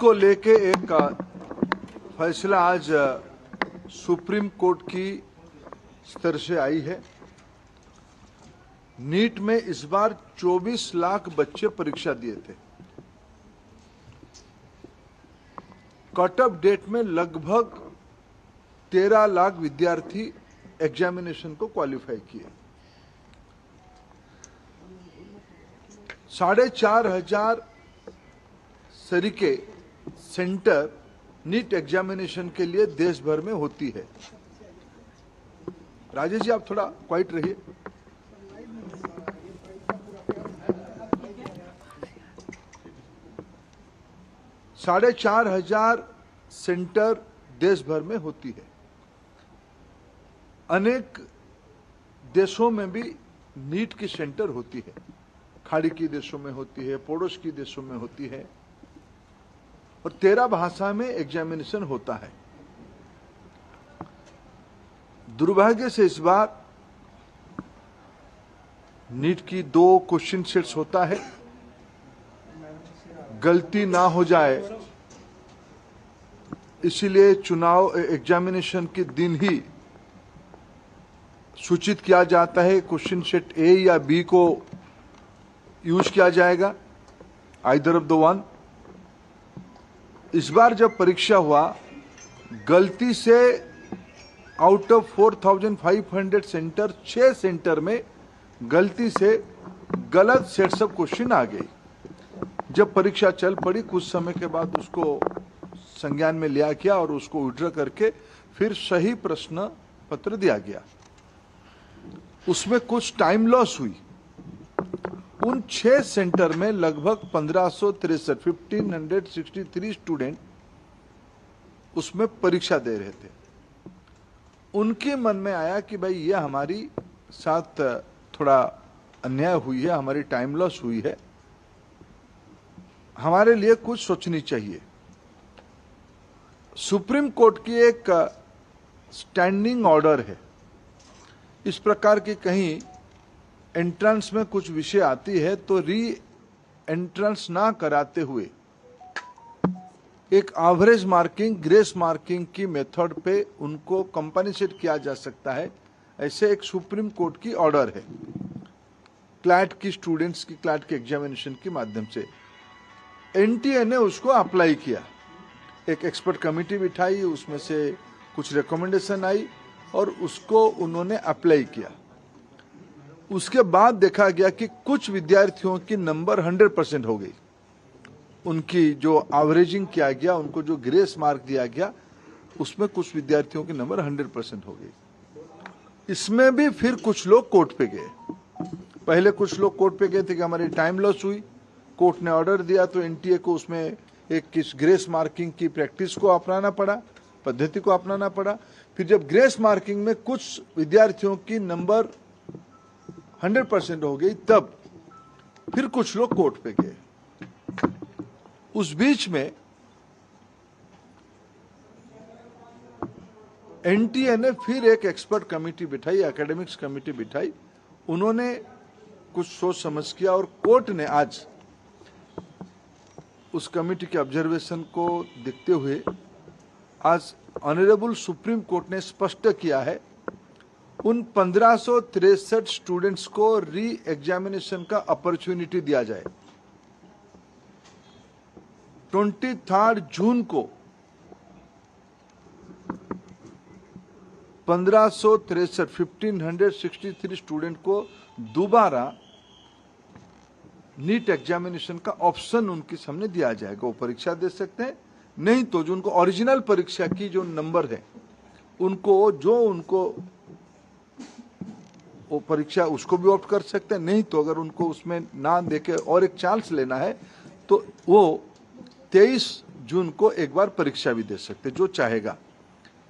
को लेके एक फैसला आज सुप्रीम कोर्ट की स्तर से आई है। नीट में इस बार 24 लाख बच्चे परीक्षा दिए थे। कट ऑफ डेट में लगभग 13 लाख विद्यार्थी एग्जामिनेशन को क्वालिफाई किए। 4,500 तरीके सेंटर नीट एग्जामिनेशन के लिए देश भर में होती है। राजेश जी, आप थोड़ा क्वाइट रहिए। साढ़े 4,500 सेंटर देश भर में होती है। अनेक देशों में भी नीट की सेंटर होती है। खाड़ी की देशों में होती है, पड़ोस की देशों में होती है, और 13 भाषा में एग्जामिनेशन होता है। दुर्भाग्य से इस बार नीट की 2 क्वेश्चन सेट्स होता है। गलती ना हो जाए इसीलिए चुनाव एग्जामिनेशन के दिन ही सूचित किया जाता है क्वेश्चन सेट ए या बी को यूज किया जाएगा, आइदर ऑफ द वन। इस बार जब परीक्षा हुआ, गलती से आउट ऑफ 4,500 सेंटर 6 सेंटर में गलती से गलत सेट्स ऑफ क्वेश्चन आ गई। जब परीक्षा चल पड़ी, कुछ समय के बाद उसको संज्ञान में लिया गया और उसको विड्रॉ करके फिर सही प्रश्न पत्र दिया गया। उसमें कुछ टाइम लॉस हुई। उन 6 सेंटर में लगभग 1563 स्टूडेंट उसमें परीक्षा दे रहे थे। उनके मन में आया कि भाई ये हमारी साथ थोड़ा अन्याय हुई है, हमारी टाइम लॉस हुई है, हमारे लिए कुछ सोचनी चाहिए। सुप्रीम कोर्ट की एक स्टैंडिंग ऑर्डर है। इस प्रकार की कहीं एंट्रेंस में कुछ विषय आती है तो री एंट्रेंस ना कराते हुए एक एवरेज मार्किंग, ग्रेस मार्किंग की मेथड पे उनको कंपनसेट किया जा सकता है। ऐसे एक सुप्रीम कोर्ट की ऑर्डर है क्लैट की स्टूडेंट्स की, क्लैट के एग्जामिनेशन के माध्यम से। एनटीए ने उसको अप्लाई किया। एक एक्सपर्ट कमेटी बिठाई, उसमें से कुछ रिकमेंडेशन आई और उसको उन्होंने अप्लाई किया। उसके बाद देखा गया कि कुछ विद्यार्थियों की नंबर 100% हो गई। उनकी जो एवरेजिंग किया गया, उनको जो ग्रेस मार्क दिया गया, उसमें कुछ विद्यार्थियों की नंबर 100% हो गई। इसमें भी फिर कुछ लोग कोर्ट पे गए। पहले कुछ लोग कोर्ट पे गए थे कि हमारी टाइम लॉस हुई, कोर्ट ने ऑर्डर दिया तो एनटीए को उसमें एक किस ग्रेस मार्किंग की प्रैक्टिस को अपनाना पड़ा, पद्धति को अपनाना पड़ा। फिर जब ग्रेस मार्किंग में कुछ विद्यार्थियों की नंबर 100% हो गई, तब फिर कुछ लोग कोर्ट पे गए। उस बीच में एनटीए ने फिर एक एक्सपर्ट कमेटी बिठाई, एकेडमिक्स कमेटी बिठाई। उन्होंने कुछ सोच समझ किया और कोर्ट ने आज उस कमेटी के ऑब्जर्वेशन को देखते हुए आज ऑनरेबल सुप्रीम कोर्ट ने स्पष्ट किया है उन 1563 स्टूडेंट्स को री एग्जामिनेशन का अपॉर्चुनिटी दिया जाए। 23 जून को 1563 स्टूडेंट को दोबारा नीट एग्जामिनेशन का ऑप्शन उनके सामने दिया जाएगा। वो परीक्षा दे सकते हैं, नहीं तो जो उनको ओरिजिनल परीक्षा की जो नंबर है उनको वो परीक्षा उसको भी ऑप्ट कर सकते हैं। नहीं तो अगर उनको उसमें ना देके और एक चांस लेना है तो वो 23 जून को एक बार परीक्षा भी दे सकते हैं, जो चाहेगा।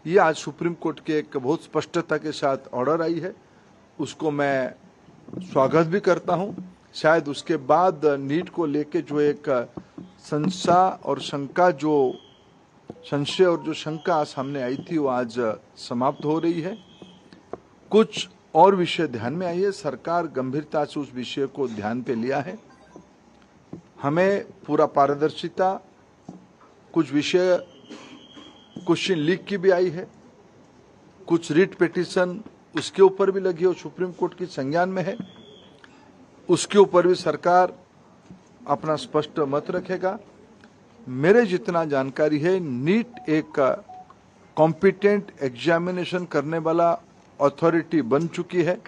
ये आज सुप्रीम कोर्ट के एक बहुत स्पष्टता के साथ ऑर्डर आई है, उसको मैं स्वागत भी करता हूं। शायद उसके बाद नीट को लेके जो एक संशय और शंका सामने आई थी, वो आज समाप्त हो रही है। कुछ और विषय ध्यान में आई है। सरकार गंभीरता से उस विषय को ध्यान पे लिया है। हमें पूरा पारदर्शिता कुछ विषय क्वेश्चन लीक की भी आई है, कुछ रिट पिटीशन उसके ऊपर भी लगी है और सुप्रीम कोर्ट की संज्ञान में है, उसके ऊपर भी सरकार अपना स्पष्ट मत रखेगा। मेरे जितना जानकारी है, नीट एक कॉम्पिटेंट एग्जामिनेशन करने वाला अथॉरिटी बन चुकी है।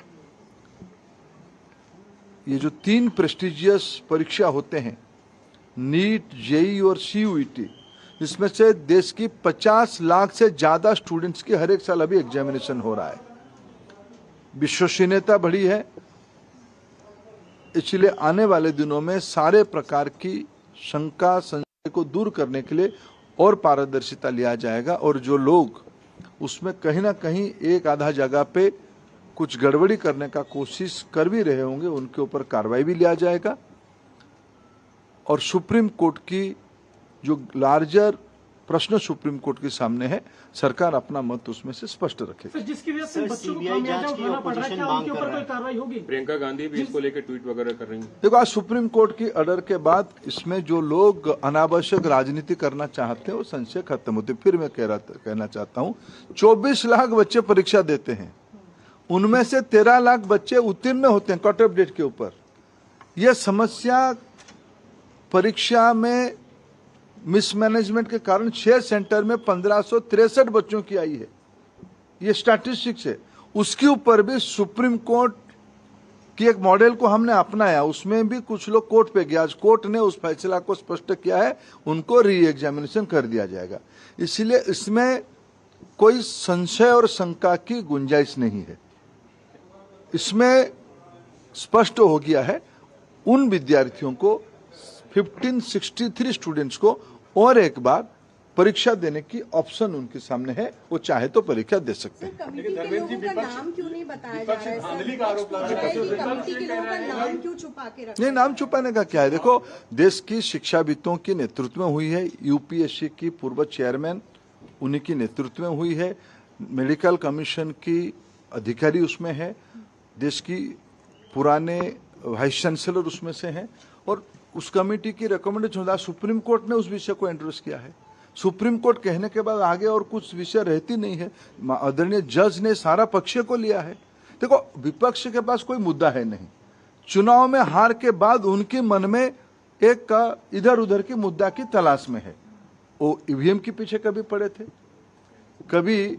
ये जो 3 प्रेस्टिजियस परीक्षा होते हैं, नीट, जेईई और सीयूईटी, इसमें से देश की 50 लाख से ज्यादा स्टूडेंट्स की हर एक साल अभी एग्जामिनेशन हो रहा है। विश्वसनीयता बढ़ी है, इसलिए आने वाले दिनों में सारे प्रकार की शंका संशय को दूर करने के लिए और पारदर्शिता लिया जाएगा और जो लोग उसमें कहीं ना कहीं एक आधा जगह पे कुछ गड़बड़ी करने का कोशिश कर भी रहे होंगे, उनके ऊपर कार्रवाई भी लिया जाएगा। और सुप्रीम कोर्ट की जो लार्जर प्रश्न सुप्रीम कोर्ट के सामने है, सरकार अपना मत उसमें से स्पष्ट रखेगी। जिसकी वजह से बच्चों को खामियाजा उठाना पड़ रहा है, क्या उनके ऊपर कोई कार्रवाई होगी? प्रियंका गांधी भी इसको लेकर ट्वीट वगैरह कर रही हैं। देखो, आज सुप्रीम कोर्ट की ऑर्डर के बाद इसमें जो लोग अनावश्यक राजनीति करना चाहते हैं वो संशय खत्म होते। फिर मैं कहना चाहता हूँ, 24 लाख बच्चे परीक्षा देते हैं, उनमें से 13 लाख बच्चे उत्तीर्ण होते हैं कट ऑफ डेट के ऊपर। यह समस्या परीक्षा में मिसमैनेजमेंट के कारण 6 सेंटर में 1563 बच्चों की आई है, ये स्टैटिस्टिक्स है। उसके ऊपर भी सुप्रीम कोर्ट की एक मॉडल को हमने अपनाया, उसमें भी कुछ लोग कोर्ट पे गया। आज कोर्ट ने उस फैसला को स्पष्ट किया है, उनको री एग्जामिनेशन कर दिया जाएगा। इसलिए इसमें कोई संशय और शंका की गुंजाइश नहीं है। इसमें स्पष्ट हो गया है, उन विद्यार्थियों को 1563 स्टूडेंट्स को और एक बार परीक्षा देने की ऑप्शन उनके सामने है, वो चाहे तो परीक्षा दे सकते हैं। कमेटी के लोगों का नाम क्यों नहीं बताया जा रहा है? कमेटी के लोगों का नाम क्यों छुपा के रखा? नहीं, नाम छुपाने का क्या है? देखो, देश की शिक्षाविदों के नेतृत्व में हुई है, यूपीएससी की पूर्व चेयरमैन उन्हीं की नेतृत्व में हुई है, मेडिकल कमीशन की अधिकारी उसमें है, देश की पुराने वाइस चांसलर उसमें से हैं और उस कमेटी की रिकमेंडेशन सुप्रीम कोर्ट ने उस विषय को एंडोर्स किया है। सुप्रीम कोर्ट कहने के बाद आगे और कुछ विषय रहती नहीं है। आदरणीय जज ने सारा पक्ष को लिया है। देखो, विपक्ष के पास कोई मुद्दा है नहीं। चुनाव में हार के बाद उनके मन में एक इधर उधर की मुद्दा की तलाश में है। वो ईवीएम के पीछे कभी पड़े थे, कभी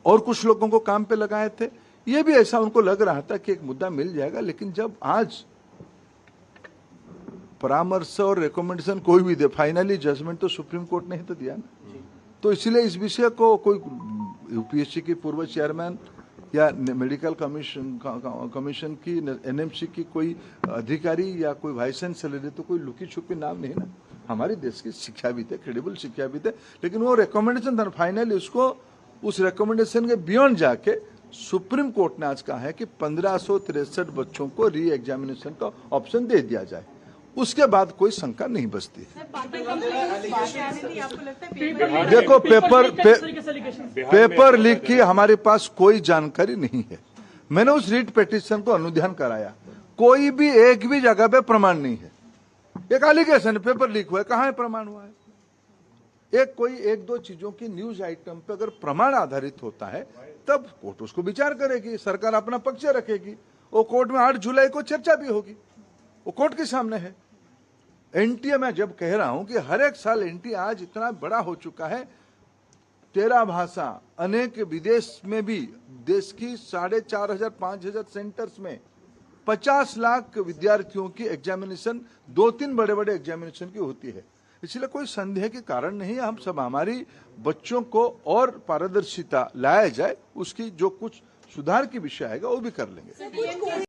और कुछ लोगों को काम पे लगाए थे। ये भी ऐसा उनको लग रहा था कि एक मुद्दा मिल जाएगा, लेकिन जब आज परामर्श और रिकमेंडेशन कोई भी दे, फाइनली जजमेंट तो सुप्रीम कोर्ट ने ही तो दिया ना। तो इसलिए इस विषय को कोई यूपीएससी की पूर्व चेयरमैन या मेडिकल कमीशन की, एनएमसी की कोई अधिकारी या कोई वाइस चांसलर, तो कोई लुकी छुपी नाम नहीं ना। हमारे देश की शिक्षाविद है, क्रेडिबल शिक्षाविद है, लेकिन वो रिकमेंडेशन था, फाइनली उसको उस रिकमेंडेशन के बियॉन्ड जाके सुप्रीम कोर्ट ने आज कहा है कि 1563 बच्चों को री एग्जामिनेशन का ऑप्शन दे दिया जाए। उसके बाद कोई शंका नहीं बचती। देखो, पेपर लीक की हमारे पास कोई जानकारी नहीं है। मैंने उस रीट पिटीशन को अनुध्यान कराया, कोई भी एक भी जगह पे प्रमाण नहीं है। एक एलिगेशन पेपर लीक हुआ है, कहाँ है प्रमाण हुआ है? एक दो चीजों की न्यूज आइटम पे अगर प्रमाण आधारित होता है तब कोर्ट उसको विचार करेगी, सरकार अपना पक्ष रखेगी। वो कोर्ट में 8 जुलाई को चर्चा भी होगी, वो कोर्ट के सामने है। एनटीए में जब कह रहा हूं कि हर एक साल एनटीए आज इतना बड़ा हो चुका है, 13 भाषा, अनेक विदेश में भी, देश की 4500-5000 सेंटर्स में 50 लाख विद्यार्थियों की एग्जामिनेशन, 2-3 बड़े बड़े एग्जामिनेशन की होती है। इसलिए कोई संदेह के कारण नहीं है। हम सब, हमारी बच्चों को और पारदर्शिता लाया जाए, उसकी जो कुछ सुधार की विषय आएगा वो भी कर लेंगे।